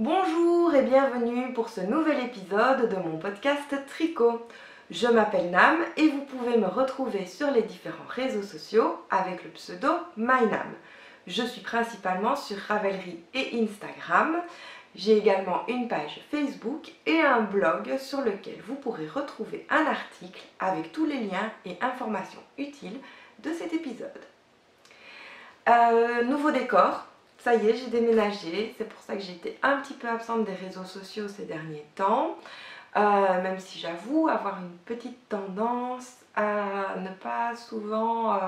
Bonjour et bienvenue pour ce nouvel épisode de mon podcast Tricot. Je m'appelle Nam et vous pouvez me retrouver sur les différents réseaux sociaux avec le pseudo MyNam. Je suis principalement sur Ravelry et Instagram. J'ai également une page Facebook et un blog sur lequel vous pourrez retrouver un article avec tous les liens et informations utiles de cet épisode. Nouveau décor. Ça y est, j'ai déménagé, c'est pour ça que j'ai été un petit peu absente des réseaux sociaux ces derniers temps, même si j'avoue avoir une petite tendance à ne pas souvent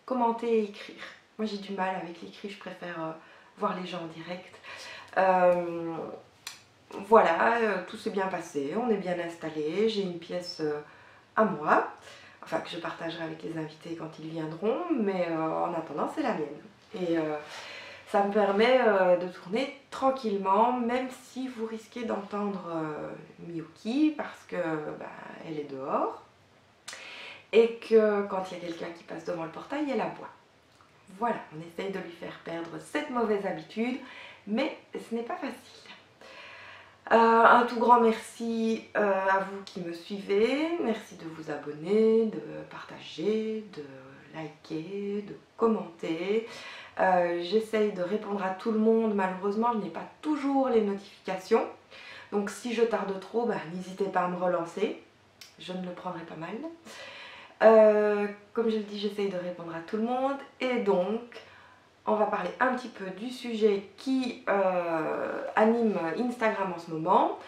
commenter et écrire. Moi j'ai du mal avec l'écrit, je préfère voir les gens en direct. Voilà, tout s'est bien passé, on est bien installé, j'ai une pièce à moi, enfin que je partagerai avec les invités quand ils viendront, mais en attendant c'est la mienne. Et ça me permet de tourner tranquillement, même si vous risquez d'entendre Miyuki parce que elle est dehors et que quand il y a quelqu'un qui passe devant le portail, elle aboie. Voilà, on essaye de lui faire perdre cette mauvaise habitude, mais ce n'est pas facile. Un tout grand merci à vous qui me suivez, merci de vous abonner, de partager, de liker, de commenter. J'essaye de répondre à tout le monde, malheureusement je n'ai pas toujours les notifications, donc si je tarde trop, n'hésitez pas à me relancer, je ne le prendrai pas mal. Comme je le dis, j'essaye de répondre à tout le monde, et donc on va parler un petit peu du sujet qui anime Instagram en ce moment,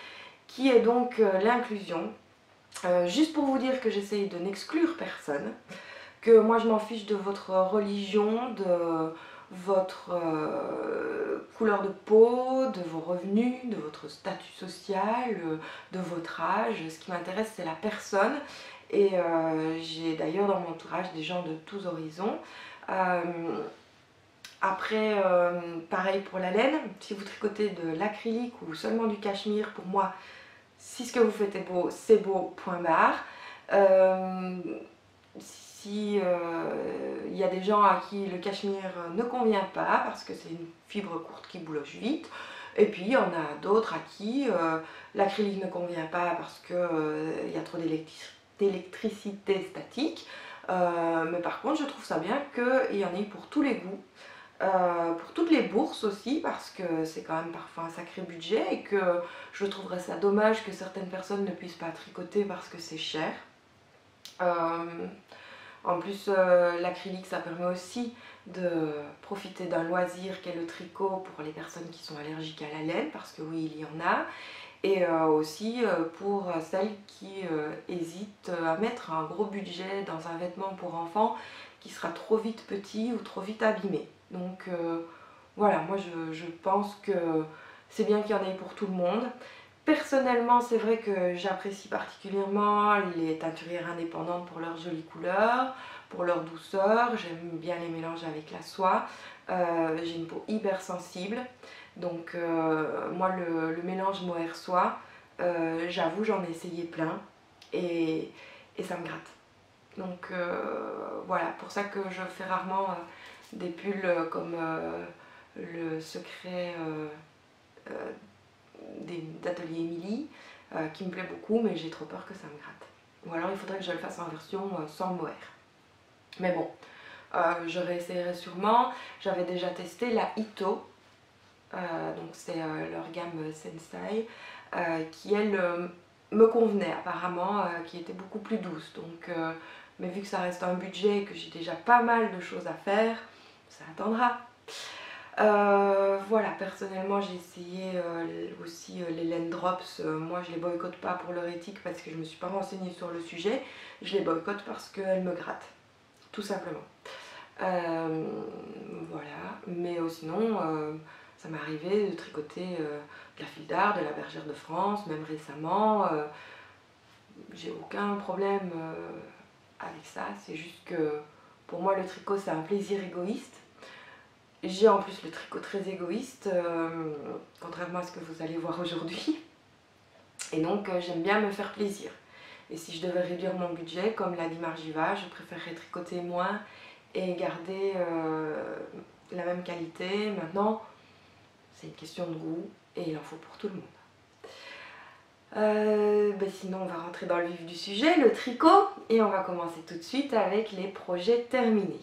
qui est donc l'inclusion. Juste pour vous dire que j'essaye de n'exclure personne, que moi je m'en fiche de votre religion, de votre couleur de peau, de vos revenus, de votre statut social, de votre âge. Ce qui m'intéresse c'est la personne, et j'ai d'ailleurs dans mon entourage des gens de tous horizons. Après, pareil pour la laine, si vous tricotez de l'acrylique ou seulement du cachemire, pour moi, si ce que vous faites est beau, c'est beau, point barre. Si il y a des gens à qui le cachemire ne convient pas parce que c'est une fibre courte qui bouloche vite, et puis il y en a d'autres à qui l'acrylique ne convient pas parce qu'il y a trop d'électricité statique. Mais par contre, je trouve ça bien qu'il y en ait pour tous les goûts. Pour toutes les bourses aussi, parce que c'est quand même parfois un sacré budget et que je trouverais ça dommage que certaines personnes ne puissent pas tricoter parce que c'est cher. En plus, l'acrylique ça permet aussi de profiter d'un loisir qu'est le tricot pour les personnes qui sont allergiques à la laine, parce que oui, il y en a, et aussi pour celles qui hésitent à mettre un gros budget dans un vêtement pour enfants qui sera trop vite petit ou trop vite abîmé. Donc voilà, moi je pense que c'est bien qu'il y en ait pour tout le monde. Personnellement, c'est vrai que j'apprécie particulièrement les teinturières indépendantes pour leurs jolies couleurs, pour leur douceur. J'aime bien les mélanges avec la soie. J'ai une peau hyper sensible, donc moi le mélange mohair-soie, j'avoue j'en ai essayé plein et ça me gratte. Donc voilà, pour ça que je fais rarement des pulls comme le secret d'Atelier Émilie, qui me plaît beaucoup, mais j'ai trop peur que ça me gratte. Ou alors il faudrait que je le fasse en version sans mohair. Mais bon, je réessayerai sûrement. J'avais déjà testé la Ito, donc c'est leur gamme Sensei, qui elle me convenait apparemment, qui était beaucoup plus douce. Donc, mais vu que ça reste un budget et que j'ai déjà pas mal de choses à faire, ça attendra. Voilà, personnellement j'ai essayé aussi les laine drops. Moi je les boycotte pas pour leur éthique parce que je me suis pas renseignée sur le sujet, je les boycotte parce qu'elles me grattent, tout simplement. Voilà, mais sinon ça m'est arrivé de tricoter de la file d'art, de la bergère de France, même récemment. J'ai aucun problème avec ça, c'est juste que pour moi le tricot c'est un plaisir égoïste. J'ai en plus le tricot très égoïste, contrairement à ce que vous allez voir aujourd'hui. Et donc j'aime bien me faire plaisir. Et si je devais réduire mon budget, comme l'a dit Margiva, je préférerais tricoter moins et garder la même qualité. Maintenant, c'est une question de goût. et il en faut pour tout le monde. Sinon on va rentrer dans le vif du sujet, le tricot, et on va commencer tout de suite avec les projets terminés.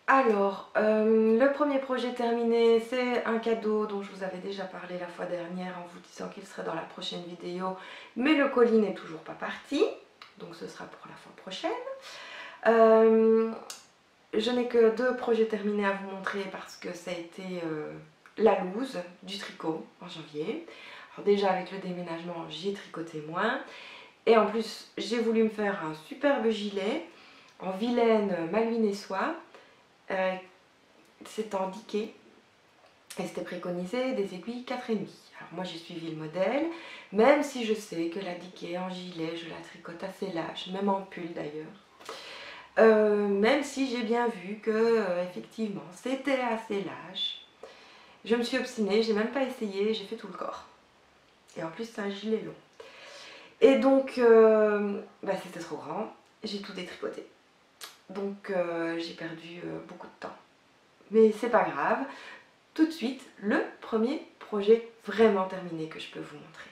Alors, le premier projet terminé, c'est un cadeau dont je vous avais déjà parlé la fois dernière en vous disant qu'il serait dans la prochaine vidéo, mais le colis n'est toujours pas parti, donc ce sera pour la fois prochaine. Je n'ai que 2 projets terminés à vous montrer parce que ça a été la loose du tricot en janvier. Alors déjà avec le déménagement, j'ai tricoté moins. Et en plus, j'ai voulu me faire un superbe gilet en vilaine Malouine et soie. C'est en diquet et c'était préconisé des aiguilles 4,5. Alors moi j'ai suivi le modèle, même si je sais que la diquet en gilet, je la tricote assez large, même en pull d'ailleurs. Même si j'ai bien vu que effectivement c'était assez large, je me suis obstinée, j'ai même pas essayé, j'ai fait tout le corps. Et en plus c'est un gilet long. Et donc c'était trop grand, j'ai tout détricoté. Donc j'ai perdu beaucoup de temps. Mais c'est pas grave. Tout de suite, le premier projet vraiment terminé que je peux vous montrer.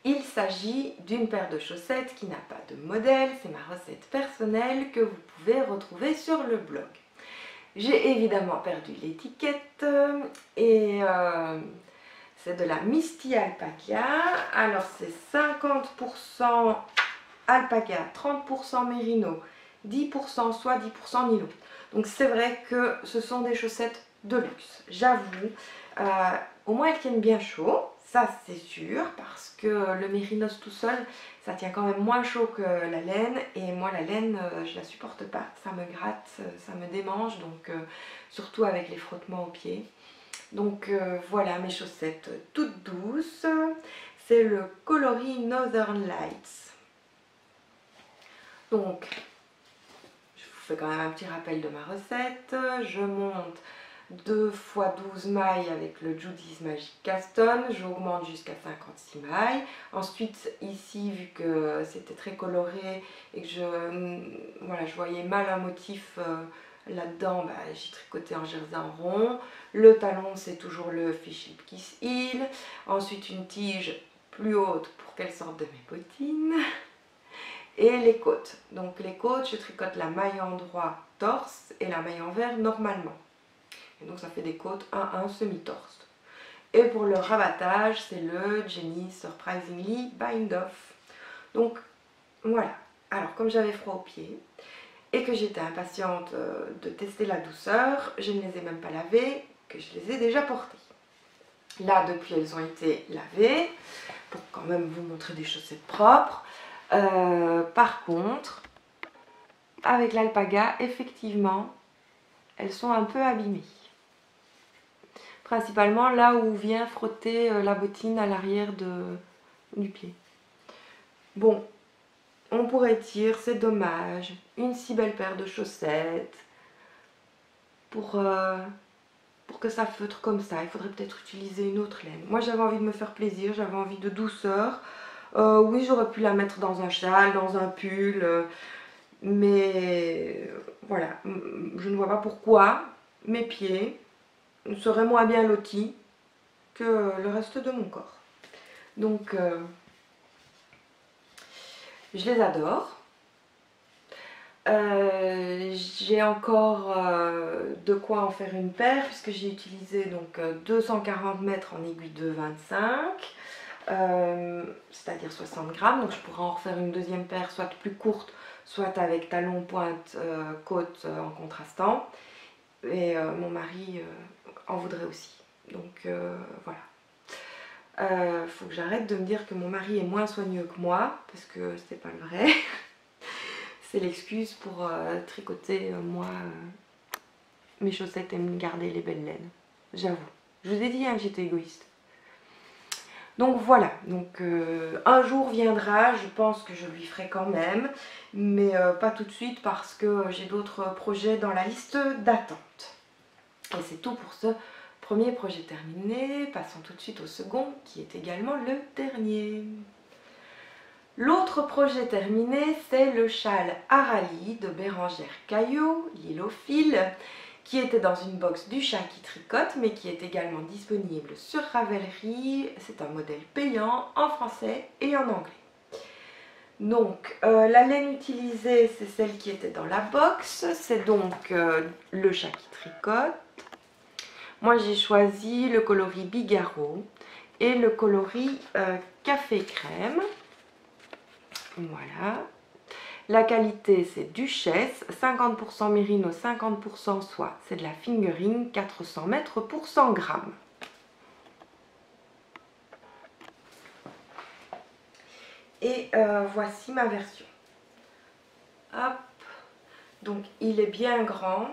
Il s'agit d'une paire de chaussettes qui n'a pas de modèle, c'est ma recette personnelle que vous pouvez retrouver sur le blog. J'ai évidemment perdu l'étiquette et c'est de la Misty Alpaca. Alors c'est 50% alpaca, 30% mérino, 10% soie, 10% nylon. Donc c'est vrai que ce sont des chaussettes de luxe, j'avoue. Au moins elles tiennent bien chaud, ça c'est sûr, parce que le mérinos tout seul, ça tient quand même moins chaud que la laine. Et moi la laine, je la supporte pas, ça me gratte, ça me démange, donc surtout avec les frottements aux pieds. Donc voilà mes chaussettes toutes douces. C'est le coloris Northern Lights. Donc, je vous fais quand même un petit rappel de ma recette. Je monte 2 x 12 mailles avec le Judy's Magic Caston. J'augmente jusqu'à 56 mailles. Ensuite, ici, vu que c'était très coloré et que je voyais mal un motif là-dedans, j'ai tricoté en jersey en rond. Le talon, c'est toujours le Fish Lip Kiss Heel. Ensuite, une tige plus haute pour qu'elle sorte de mes bottines. Et les côtes. Donc les côtes, je tricote la maille endroit torse et la maille envers normalement. Et donc ça fait des côtes 1-1 semi-torse. Et pour le rabattage, c'est le Jenny Surprisingly Bind Off. Donc voilà. Alors comme j'avais froid aux pieds et que j'étais impatiente de tester la douceur, je ne les ai même pas lavées, que je les ai déjà portées. Là depuis elles ont été lavées pour quand même vous montrer des chaussettes propres. Par contre, avec l'alpaga, effectivement, elles sont un peu abîmées. Principalement là où vient frotter la bottine à l'arrière du pied. Bon, on pourrait dire, c'est dommage, une si belle paire de chaussettes, pour que ça feutre comme ça, il faudrait peut-être utiliser une autre laine. Moi j'avais envie de me faire plaisir, j'avais envie de douceur. Oui, j'aurais pu la mettre dans un châle, dans un pull, mais voilà, je ne vois pas pourquoi mes pieds seraient moins bien lotis que le reste de mon corps. Donc, je les adore. J'ai encore de quoi en faire une paire puisque j'ai utilisé donc 240 mètres en aiguille de 25. C'est-à-dire 60 grammes, donc je pourrais en refaire une deuxième paire, soit plus courte, soit avec talon, pointe, côte en contrastant. Et mon mari en voudrait aussi. Donc voilà. Faut que j'arrête de me dire que mon mari est moins soigneux que moi, parce que c'est pas le vrai. C'est l'excuse pour tricoter moi mes chaussettes et me garder les belles laines. J'avoue. Je vous ai dit hein, que j'étais égoïste. Donc voilà, donc un jour viendra, je pense que je lui ferai quand même, mais pas tout de suite parce que j'ai d'autres projets dans la liste d'attente. Et c'est tout pour ce premier projet terminé. Passons tout de suite au second qui est également le dernier. L'autre projet terminé, c'est le châle Arali de Bérangère Caillot, l'île au fil, qui était dans une box du chat qui tricote, mais qui est également disponible sur Ravelry. C'est un modèle payant en français et en anglais. Donc, la laine utilisée, c'est celle qui était dans la box. C'est donc le chat qui tricote. Moi, j'ai choisi le coloris Bigarro et le coloris Café Crème. Voilà. La qualité, c'est Duchesse, 50% mérino, 50% soie. C'est de la fingering, 400 mètres pour 100 grammes. Et voici ma version. Hop. Donc il est bien grand.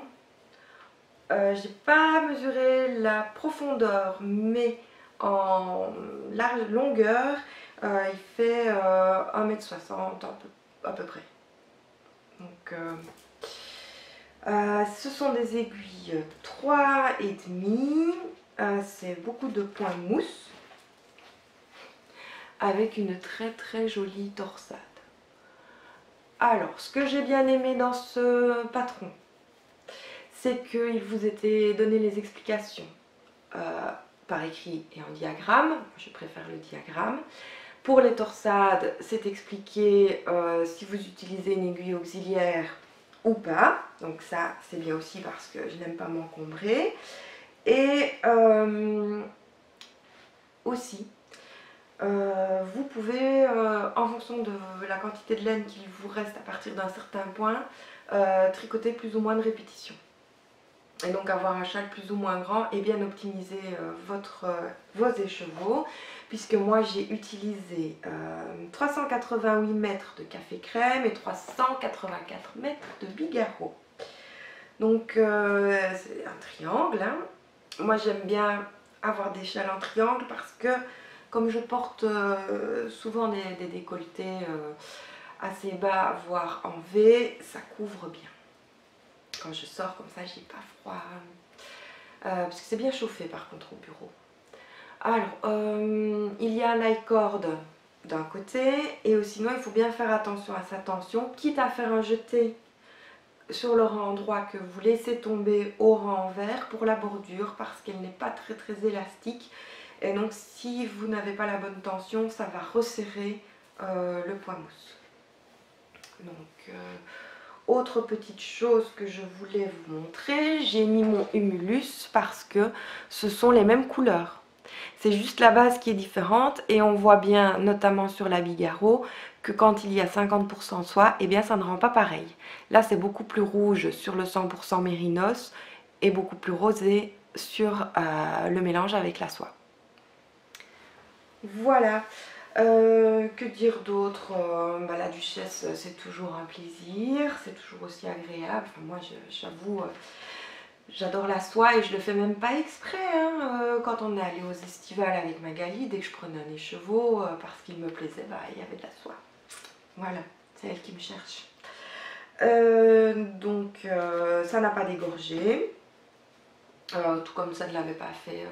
J'ai pas mesuré la profondeur, mais en large longueur, il fait 1,60 m à peu près. Donc ce sont des aiguilles 3,5. C'est beaucoup de points mousse, avec une très jolie torsade. Alors, ce que j'ai bien aimé dans ce patron, c'est qu'il vous était donné les explications par écrit et en diagramme. Je préfère le diagramme. Pour les torsades, c'est expliqué si vous utilisez une aiguille auxiliaire ou pas. Donc ça, c'est bien aussi parce que je n'aime pas m'encombrer. Et aussi, vous pouvez, en fonction de la quantité de laine qu'il vous reste à partir d'un certain point, tricoter plus ou moins de répétitions. Et donc avoir un châle plus ou moins grand et bien optimiser vos écheveaux, puisque moi j'ai utilisé 388 mètres de café crème et 384 mètres de Bigarro. Donc c'est un triangle, hein. Moi j'aime bien avoir des châles en triangle parce que comme je porte souvent des décolletés assez bas, voire en V, ça couvre bien. Quand je sors comme ça, j'ai pas froid. Parce que c'est bien chauffé par contre au bureau. Alors, il y a un I-cord d'un côté, et sinon il faut bien faire attention à sa tension, quitte à faire un jeté sur le rang droit que vous laissez tomber au rang vert pour la bordure, parce qu'elle n'est pas très élastique. Et donc si vous n'avez pas la bonne tension, ça va resserrer le point mousse. Donc autre petite chose que je voulais vous montrer, j'ai mis mon Humulus parce que ce sont les mêmes couleurs. C'est juste la base qui est différente et on voit bien, notamment sur la Bigarro, que quand il y a 50% soie, eh bien ça ne rend pas pareil. Là c'est beaucoup plus rouge sur le 100% mérinos et beaucoup plus rosé sur le mélange avec la soie. Voilà. Que dire d'autre? La Duchesse, c'est toujours un plaisir, c'est toujours aussi agréable. Enfin, moi, j'avoue, j'adore la soie et je le fais même pas exprès. Hein. Quand on est allé aux estivales avec Magali, dès que je prenais un écheveau, parce qu'il me plaisait, il y avait de la soie. Voilà, c'est elle qui me cherche. Donc, ça n'a pas dégorgé, tout comme ça ne l'avait pas fait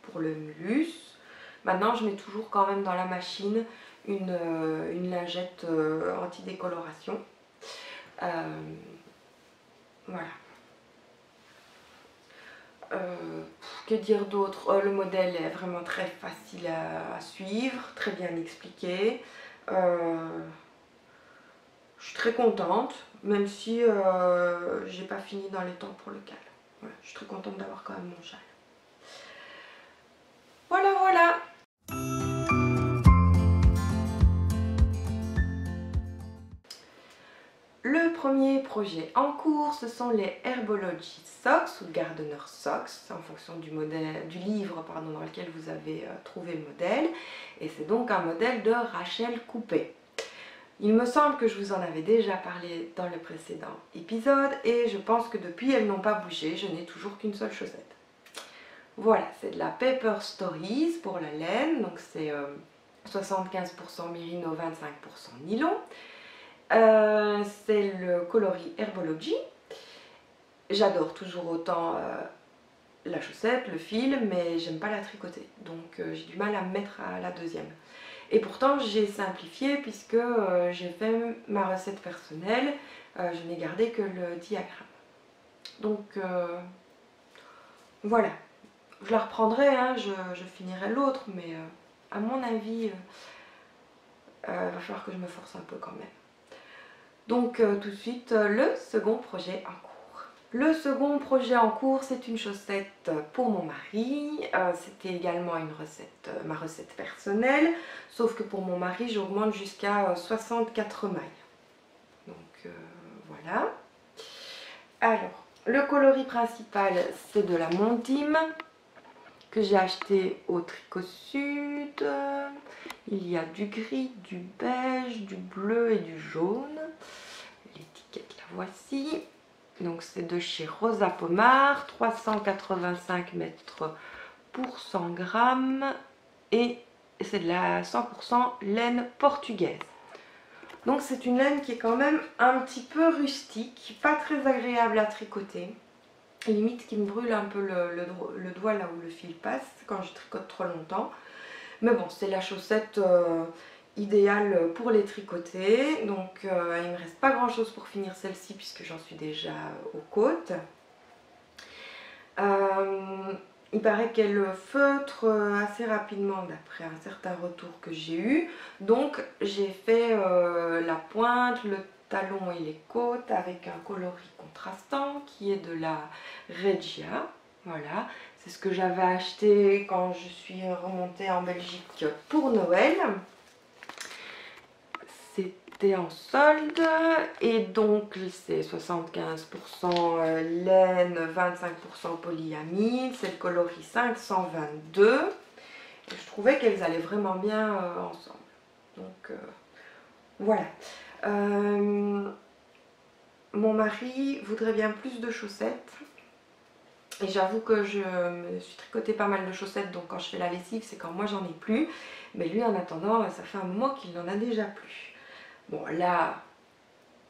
pour le Mulus. Maintenant, je mets toujours quand même dans la machine une lingette anti-décoloration. Voilà. Que dire d'autre? Le modèle est vraiment très facile à suivre, très bien expliqué. Je suis très contente, même si j'ai pas fini dans les temps pour le cal. Voilà, je suis très contente d'avoir quand même mon châle. Voilà. Le premier projet en cours, ce sont les Herbology Socks ou Gardener Socks, en fonction du livre dans lequel vous avez trouvé le modèle. Et c'est donc un modèle de Rachel Coupet. Il me semble que je vous en avais déjà parlé dans le précédent épisode et je pense que depuis elles n'ont pas bougé, je n'ai toujours qu'une seule chaussette. Voilà, c'est de la Paper Stories pour la laine, donc c'est 75% mérino, 25% nylon. C'est le coloris Herbology. J'adore toujours autant la chaussette, le fil, mais j'aime pas la tricoter, donc j'ai du mal à me mettre à la deuxième. Et pourtant j'ai simplifié puisque j'ai fait ma recette personnelle, je n'ai gardé que le diagramme. Donc voilà, je la reprendrai, hein, je finirai l'autre, mais à mon avis, il va falloir que je me force un peu quand même. Donc tout de suite, le second projet en cours. Le second projet en cours, c'est une chaussette pour mon mari. C'était également une recette, ma recette personnelle, sauf que pour mon mari, j'augmente jusqu'à 64 mailles. Donc voilà. Alors, le coloris principal, c'est de la Montime que j'ai acheté au Tricot Sud. Il y a du gris, du beige, du bleu et du jaune. L'étiquette, la voici. Donc c'est de chez Rosa Pomar, 385 mètres pour 100 grammes. Et c'est de la 100% laine portugaise. Donc c'est une laine qui est quand même un petit peu rustique, pas très agréable à tricoter. Limite qui me brûle un peu le doigt là où le fil passe quand je tricote trop longtemps. Mais bon, c'est la chaussette idéale pour les tricoter. Donc il ne me reste pas grand chose pour finir celle-ci puisque j'en suis déjà aux côtes. Il paraît qu'elle feutre assez rapidement d'après un certain retour que j'ai eu. Donc j'ai fait la pointe, le talon et les côtes avec un coloris contrastant qui est de la Regia. Voilà, c'est ce que j'avais acheté quand je suis remontée en Belgique pour Noël. C'était en solde et donc c'est 75% laine, 25% polyamide, c'est le coloris 522 et je trouvais qu'elles allaient vraiment bien ensemble. Donc voilà. Mon mari voudrait bien plus de chaussettes et j'avoue que je me suis tricoté pas mal de chaussettes, donc quand je fais la lessive c'est quand moi j'en ai plus, mais lui en attendant ça fait un moment qu'il n'en a déjà plus. Bon là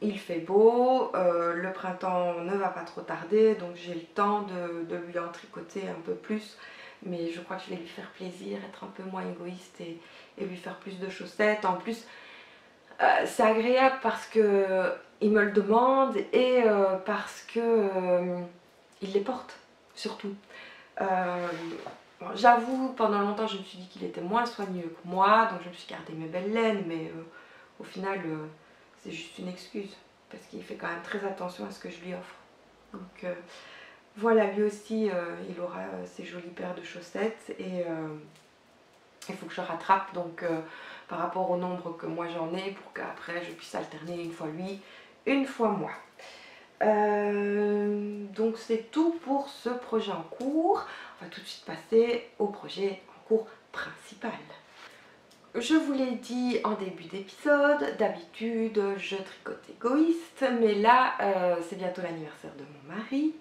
il fait beau, le printemps ne va pas trop tarder, donc j'ai le temps de lui en tricoter un peu plus, mais je crois que je vais lui faire plaisir, être un peu moins égoïste et lui faire plus de chaussettes. En plus c'est agréable parce que il me le demande et parce que il les porte surtout. Bon, j'avoue, pendant longtemps je me suis dit qu'il était moins soigneux que moi, donc je me suis gardé mes belles laines, mais au final c'est juste une excuse parce qu'il fait quand même très attention à ce que je lui offre. Donc voilà, lui aussi il aura ses jolies paires de chaussettes et il faut que je rattrape donc par rapport au nombre que moi j'en ai pour qu'après je puisse alterner une fois lui, une fois moi. Donc c'est tout pour ce projet en cours. On va tout de suite passer au projet en cours principal. Je vous l'ai dit en début d'épisode, d'habitude je tricote égoïste, mais là c'est bientôt l'anniversaire de mon mari.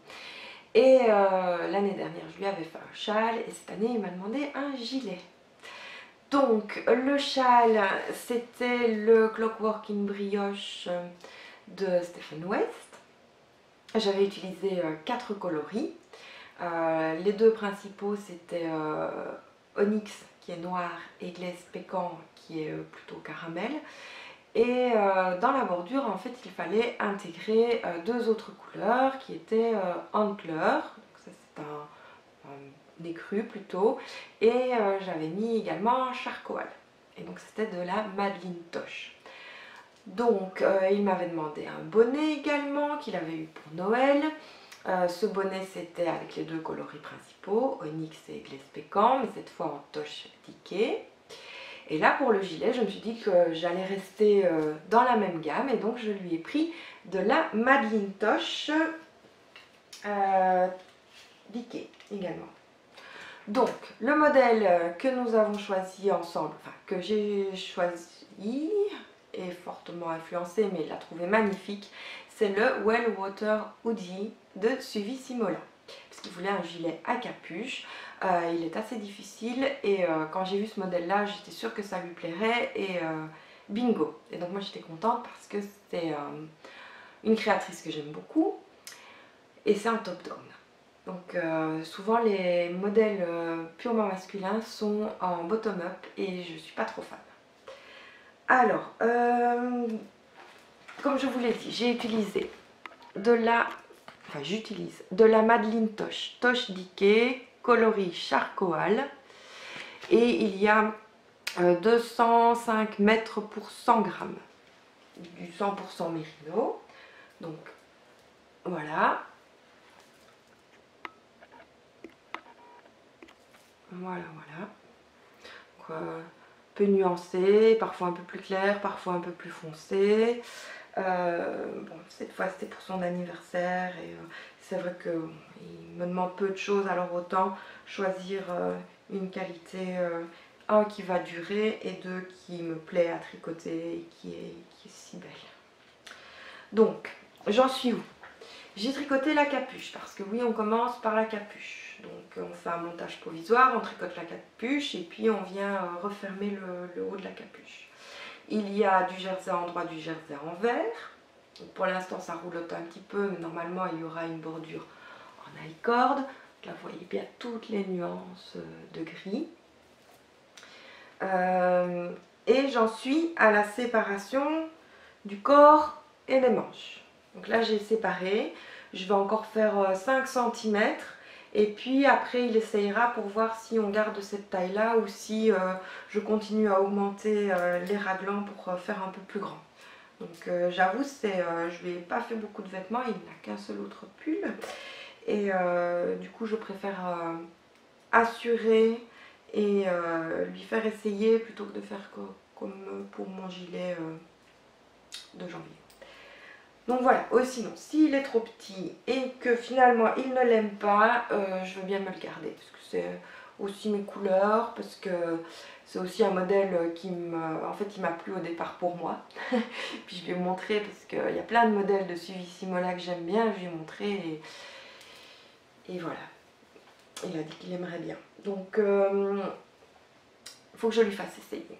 Et l'année dernière je lui avais fait un châle et cette année il m'a demandé un gilet. Donc le châle c'était le Clockwork in Brioche de Stephen West. J'avais utilisé 4 coloris. Les deux principaux c'était Onyx qui est noir et Glace Pécan qui est plutôt caramel. Et dans la bordure en fait il fallait intégrer 2 autres couleurs qui étaient Antler, donc ça c'est un écru plutôt, et j'avais mis également Charcoal, et donc c'était de la Madelinetosh. Donc il m'avait demandé un bonnet également qu'il avait eu pour Noël. Ce bonnet c'était avec les 2 coloris principaux, Onyx et Glace Pécan, mais cette fois en toche tiquée. Et là pour le gilet je me suis dit que j'allais rester dans la même gamme et donc je lui ai pris de la Madelinetosh piquée également. Donc le modèle que nous avons choisi ensemble, enfin que j'ai choisi et fortement influencé mais il l'a trouvé magnifique, c'est le Well Water Hoodie de Suvi Simola. Parce qu'il voulait un gilet à capuche, il est assez difficile et quand j'ai vu ce modèle là j'étais sûre que ça lui plairait et bingo. Et donc moi j'étais contente parce que c'est une créatrice que j'aime beaucoup et c'est un top down. Donc souvent les modèles purement masculins sont en bottom up et je suis pas trop fan. Alors, comme je vous l'ai dit, j'ai utilisé j'utilise de la Madeline Tosh, Tosh Decay, coloris charcoal. Et il y a 205 mètres pour 100 grammes. Du 100% mérino. Donc, voilà. Voilà. Donc, un peu nuancé, parfois un peu plus clair, parfois un peu plus foncé. Bon, cette fois c'était pour son anniversaire et c'est vrai qu'il me demande peu de choses, alors autant choisir une qualité, un qui va durer et deux qui me plaît à tricoter et qui est si belle. Donc, j'en suis où? J'ai tricoté la capuche parce que oui, on commence par la capuche. Donc on fait un montage provisoire, on tricote la capuche et puis on vient refermer le haut de la capuche. Il y a du jersey à endroit, du jersey à envers. Donc pour l'instant ça roulotte un petit peu, mais normalement il y aura une bordure en high-cord. Là vous voyez bien toutes les nuances de gris. Et j'en suis à la séparation du corps et des manches. Donc là j'ai séparé, je vais encore faire 5 cm et puis après il essayera pour voir si on garde cette taille là ou si je continue à augmenter les raglans pour faire un peu plus grand. Donc j'avoue je lui ai pas fait beaucoup de vêtements, il n'a qu'un seul autre pull et du coup je préfère assurer et lui faire essayer plutôt que de faire comme pour mon gilet de janvier. Donc voilà, sinon, s'il est trop petit et que finalement il ne l'aime pas, je veux bien me le garder parce que c'est aussi mes couleurs, parce que c'est aussi un modèle qui en fait il m'a plu au départ pour moi. Puis je vais vous montrer parce qu'il y a plein de modèles de Suvissimola que j'aime bien, je vais vous montrer et voilà. Il a dit qu'il aimerait bien. Donc il faut que je lui fasse essayer.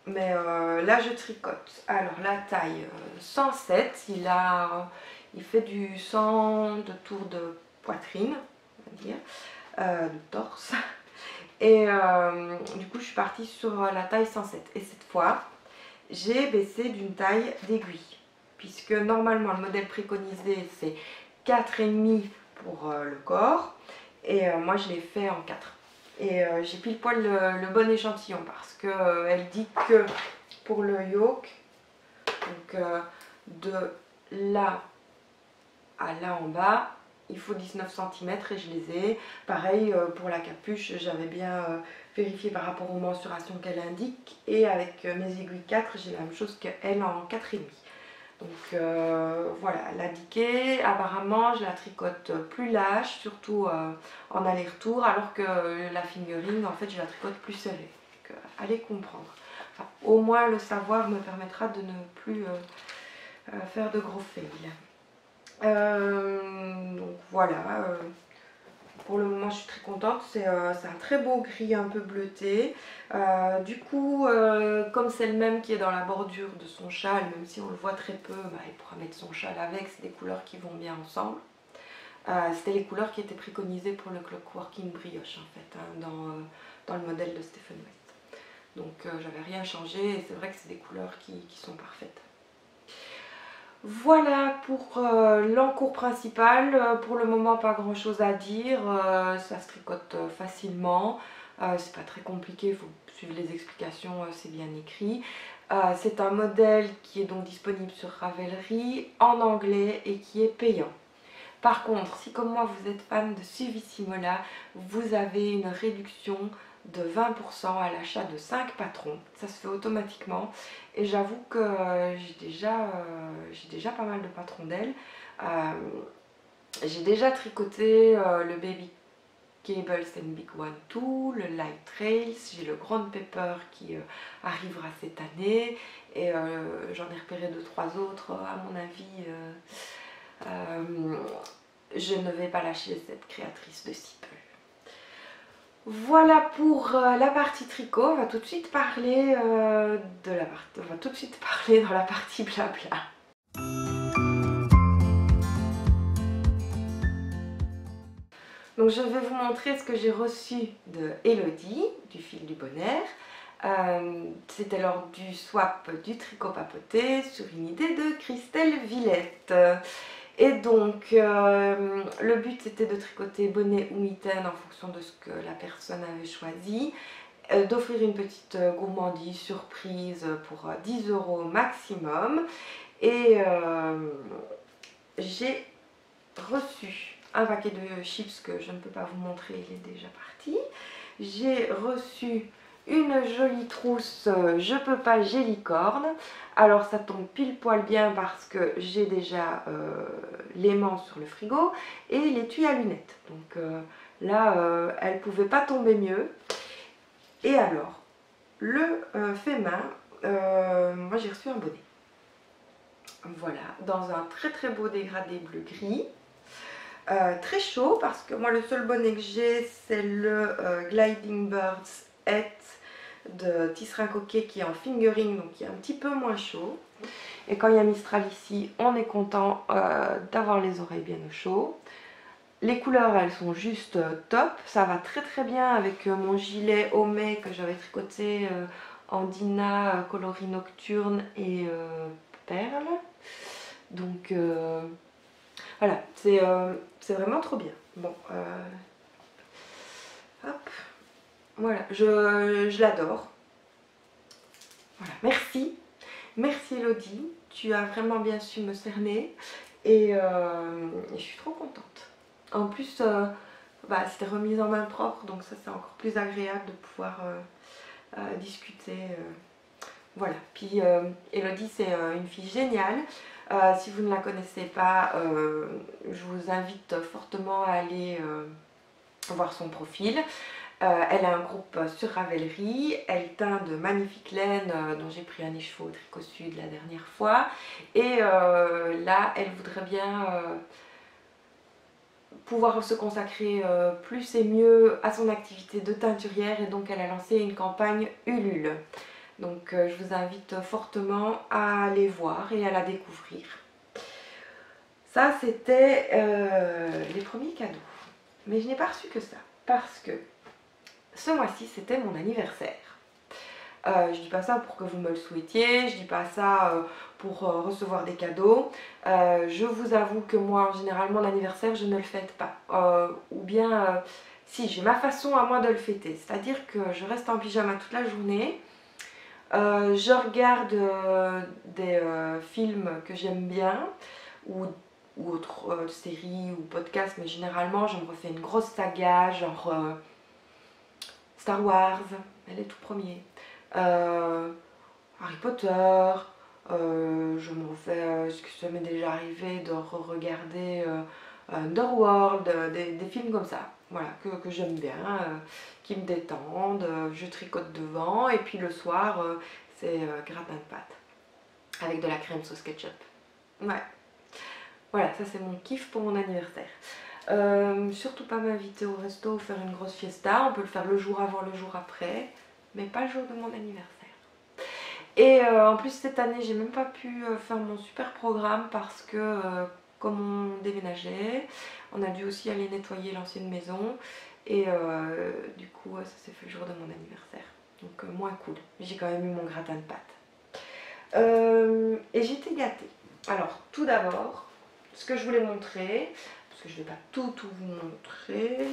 Mais là je tricote. Alors la taille 107, il fait du 100 de tour de poitrine, on va dire, de torse. Et du coup je suis partie sur la taille 107. Et cette fois, j'ai baissé d'une taille d'aiguille. Puisque normalement le modèle préconisé c'est 4,5 pour le corps. Et moi je l'ai fait en 4. Et j'ai pile poil le bon échantillon parce qu'elle dit que pour le yoke, donc de là à là en bas, il faut 19 cm et je les ai. Pareil pour la capuche, j'avais bien vérifié par rapport aux mensurations qu'elle indique. Et avec mes aiguilles 4, j'ai la même chose qu'elle en 4,5. Donc voilà, la Decay, apparemment je la tricote plus lâche, surtout en aller-retour, alors que la fingering en fait je la tricote plus serrée. Donc allez comprendre. Enfin, au moins le savoir me permettra de ne plus faire de gros fails. Donc voilà, pour le moment je suis très contente, c'est un très beau gris un peu bleuté. Du coup comme c'est le même qui est dans la bordure de son châle, même si on le voit très peu, il pourra mettre son châle avec, c'est des couleurs qui vont bien ensemble. C'était les couleurs qui étaient préconisées pour le Clockworking Brioche en fait, hein, dans le modèle de Stephen West. Donc j'avais rien changé et c'est vrai que c'est des couleurs qui sont parfaites. Voilà pour l'encours principal. Pour le moment pas grand chose à dire, ça se tricote facilement, c'est pas très compliqué, il faut suivre les explications, c'est bien écrit. C'est un modèle qui est donc disponible sur Ravelry en anglais et qui est payant. Par contre, si comme moi vous êtes fan de Suvissimola, vous avez une réduction de 20% à l'achat de 5 patrons. Ça se fait automatiquement et j'avoue que j'ai déjà pas mal de patrons d'elle. J'ai déjà tricoté le Baby Gables and Big One 2, le Light Trails, j'ai le Grand Pepper qui arrivera cette année et j'en ai repéré 2-3 autres. À mon avis, je ne vais pas lâcher cette créatrice de si peu. Voilà pour la partie tricot. On va tout de suite parler dans la partie blabla. Donc je vais vous montrer ce que j'ai reçu de Elodie du Fil du Bonheur. C'était lors du swap du tricot papoté sur une idée de Christelle Villette. Et donc le but c'était de tricoter bonnet ou mitaine en fonction de ce que la personne avait choisi, d'offrir une petite gourmandise surprise pour 10 € maximum. Et j'ai reçu un paquet de chips que je ne peux pas vous montrer, il est déjà parti. J'ai reçu une jolie trousse Je peux pas, j'ai licorne. Alors ça tombe pile poil bien parce que j'ai déjà l'aimant sur le frigo et l'étui à lunettes. Donc là, elle pouvait pas tomber mieux. Et alors, le fait main, moi j'ai reçu un bonnet. Voilà, dans un très beau dégradé bleu-gris. Très chaud parce que moi le seul bonnet que j'ai c'est le Gliding Birds Het de Tisserand Coquet qui est en fingering, donc qui est un petit peu moins chaud. Et quand il y a Mistral ici, on est content d'avoir les oreilles bien au chaud. Les couleurs elles sont juste top, ça va très bien avec mon gilet Homais que j'avais tricoté en Dina coloris nocturne et perle. Donc voilà, c'est vraiment trop bien. Bon, hop, voilà, je l'adore. Voilà, merci Elodie, tu as vraiment bien su me cerner et je suis trop contente. En plus, c'était remise en main propre, donc ça c'est encore plus agréable de pouvoir discuter. Voilà, puis Elodie c'est une fille géniale. Si vous ne la connaissez pas, je vous invite fortement à aller voir son profil. Elle a un groupe sur Ravelry, elle teint de magnifiques laines dont j'ai pris un écheveau au Tricot Sud la dernière fois. Et là, elle voudrait bien pouvoir se consacrer plus et mieux à son activité de teinturière et donc elle a lancé une campagne Ulule. Donc je vous invite fortement à aller voir et à la découvrir. Ça c'était les premiers cadeaux. Mais je n'ai pas reçu que ça parce que ce mois-ci c'était mon anniversaire. Je dis pas ça pour que vous me le souhaitiez, je dis pas ça pour recevoir des cadeaux. Je vous avoue que moi en général mon anniversaire je ne le fête pas. Ou bien si j'ai ma façon à moi de le fêter, c'est-à-dire que je reste en pyjama toute la journée. Je regarde des films que j'aime bien ou autres séries ou podcasts, mais généralement je me refais une grosse saga genre Star Wars, elle est tout premier, Harry Potter, je me refais ce que ça m'est déjà arrivé de regarder Underworld, des films comme ça, voilà, que j'aime bien, qui me détendent, je tricote devant et puis le soir c'est gratin de pâtes avec de la crème sauce ketchup. Ouais, voilà, ça c'est mon kiff pour mon anniversaire. Surtout pas m'inviter au resto ou faire une grosse fiesta, on peut le faire le jour avant, le jour après, mais pas le jour de mon anniversaire. Et en plus cette année j'ai même pas pu faire mon super programme parce que comme on déménageait, on a dû aussi aller nettoyer l'ancienne maison et du coup ça s'est fait le jour de mon anniversaire, donc moins cool. J'ai quand même eu mon gratin de pâtes et j'étais gâtée. Alors tout d'abord, ce que je voulais montrer, parce que je ne vais pas tout vous montrer,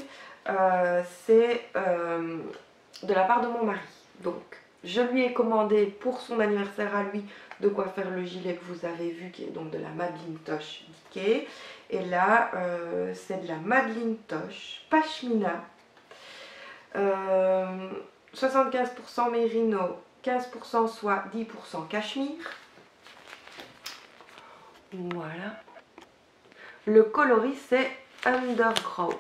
c'est de la part de mon mari. Donc je lui ai commandé pour son anniversaire à lui de quoi faire le gilet que vous avez vu, qui est donc de la Madeline Tosh Dikay. Et là, c'est de la Madeline Tosh Pashmina. 75% mérino, 15% soie, 10% cachemire. Voilà. Le coloris, c'est Undergrowth.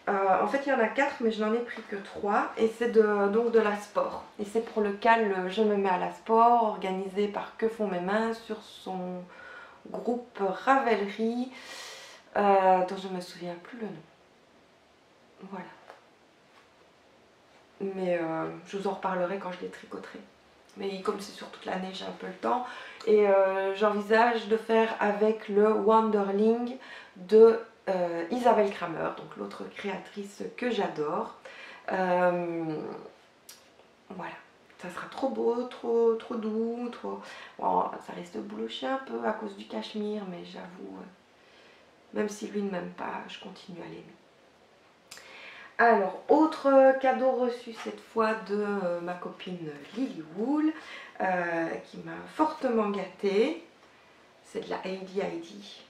En fait il y en a 4 mais je n'en ai pris que 3 et c'est donc de la sport et c'est pour le cal Je me mets à la sport, organisé par Que font mes mains sur son groupe Ravelry dont je me souviens plus le nom. Voilà, mais je vous en reparlerai quand je les tricoterai, mais comme c'est sur toute l'année j'ai un peu le temps et j'envisage de faire avec le Wanderling de Isabelle Kramer, donc l'autre créatrice que j'adore. Voilà, ça sera trop beau, trop doux, trop... Bon, ça risque de boulocher un peu à cause du cachemire, mais j'avoue, même si lui ne m'aime pas, je continue à l'aimer. Alors, autre cadeau reçu cette fois de ma copine Lily Wool, qui m'a fortement gâtée. C'est de la Heidi Heidi,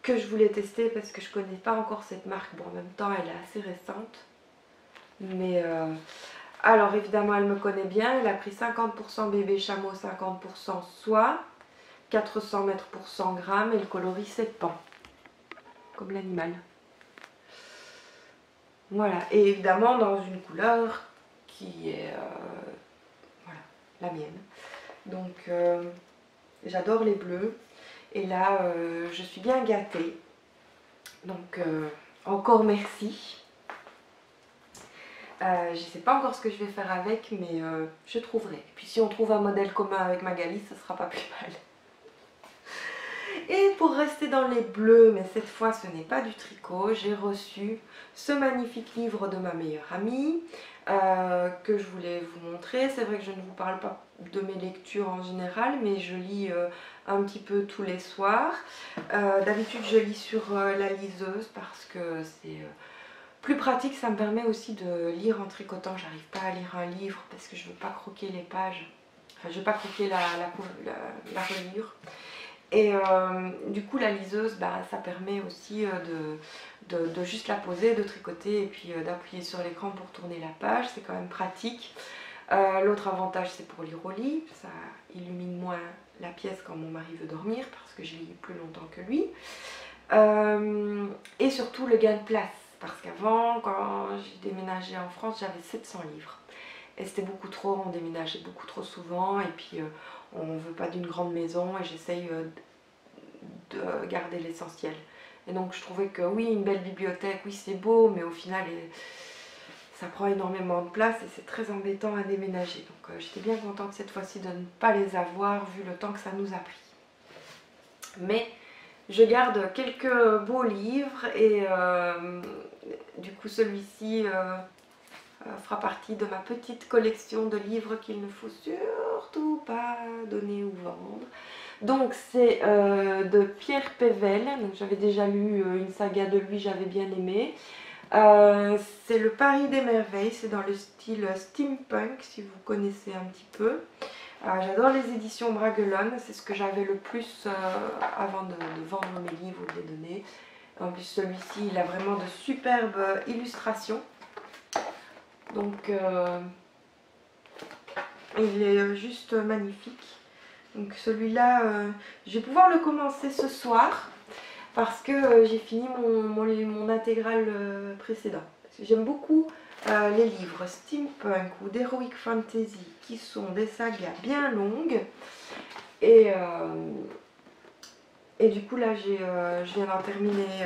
que je voulais tester parce que je ne connais pas encore cette marque. Bon, en même temps, elle est assez récente. Mais, alors évidemment, elle me connaît bien. Elle a pris 50% bébé chameau, 50% soie, 400 mètres pour 100 grammes et le coloris 7 pans, comme l'animal. Voilà, et évidemment dans une couleur qui est voilà, la mienne. Donc j'adore les bleus. Et là, je suis bien gâtée. Donc encore merci. Je ne sais pas encore ce que je vais faire avec, mais je trouverai. Et puis si on trouve un modèle commun avec Magali, ce ne sera pas plus mal. Et pour rester dans les bleus, mais cette fois ce n'est pas du tricot, j'ai reçu ce magnifique livre de ma meilleure amie que je voulais vous montrer. C'est vrai que je ne vous parle pas de mes lectures en général, mais je lis un petit peu tous les soirs. D'habitude je lis sur la liseuse parce que c'est plus pratique, ça me permet aussi de lire en tricotant. J'arrive pas à lire un livre parce que je veux pas croquer les pages, enfin je veux pas croquer la reliure. Et du coup la liseuse, bah, ça permet aussi de juste la poser, de tricoter et puis d'appuyer sur l'écran pour tourner la page, c'est quand même pratique. L'autre avantage c'est pour lire au lit, ça illumine moins la pièce quand mon mari veut dormir parce que je lis plus longtemps que lui. Et surtout le gain de place, parce qu'avant quand j'ai déménagé en France j'avais 700 livres. Et c'était beaucoup trop, on déménageait beaucoup trop souvent et puis on ne veut pas d'une grande maison et j'essaye de garder l'essentiel. Et donc je trouvais que oui, une belle bibliothèque, oui c'est beau, mais au final ça prend énormément de place et c'est très embêtant à déménager. Donc j'étais bien contente cette fois-ci de ne pas les avoir vu le temps que ça nous a pris. Mais je garde quelques beaux livres et du coup celui-ci fera partie de ma petite collection de livres qu'il ne faut surtout pas donner ou vendre. Donc c'est de Pierre Pével, j'avais déjà lu une saga de lui, j'avais bien aimé. C'est le Paris des merveilles, c'est dans le style steampunk si vous connaissez un petit peu. J'adore les éditions Bragelonne, c'est ce que j'avais le plus avant de vendre mes livres ou de les donner. En plus celui-ci il a vraiment de superbes illustrations. Donc il est juste magnifique. Donc celui-là, je vais pouvoir le commencer ce soir parce que j'ai fini mon intégrale précédent. J'aime beaucoup les livres steampunk ou d'heroic fantasy qui sont des sagas bien longues. Et du coup là je viens d'en terminer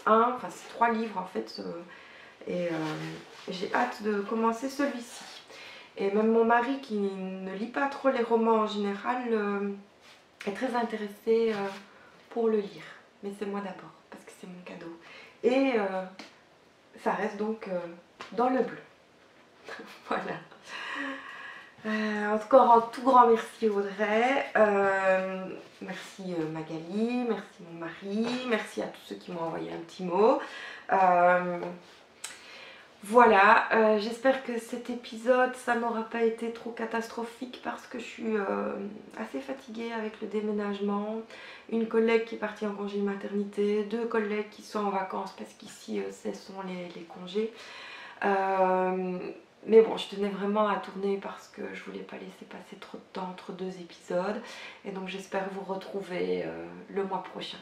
un, enfin c'est 3 livres en fait. Et j'ai hâte de commencer celui-ci. Et même mon mari qui ne lit pas trop les romans en général est très intéressé pour le lire. Mais c'est moi d'abord parce que c'est mon cadeau. Et ça reste donc dans le bleu. Voilà. Encore un tout grand merci Audrey, merci Magali, merci mon mari, merci à tous ceux qui m'ont envoyé un petit mot. Voilà, j'espère que cet épisode, ça n'aura pas été trop catastrophique parce que je suis assez fatiguée avec le déménagement. Une collègue qui est partie en congé maternité, 2 collègues qui sont en vacances parce qu'ici, ce sont les congés. Mais bon, je tenais vraiment à tourner parce que je voulais pas laisser passer trop de temps entre 2 épisodes. Et donc j'espère vous retrouver le mois prochain.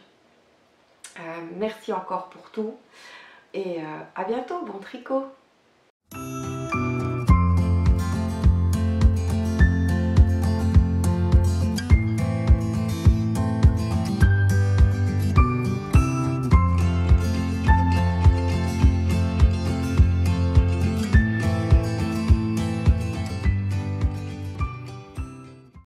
Merci encore pour tout. Et à bientôt, bon tricot!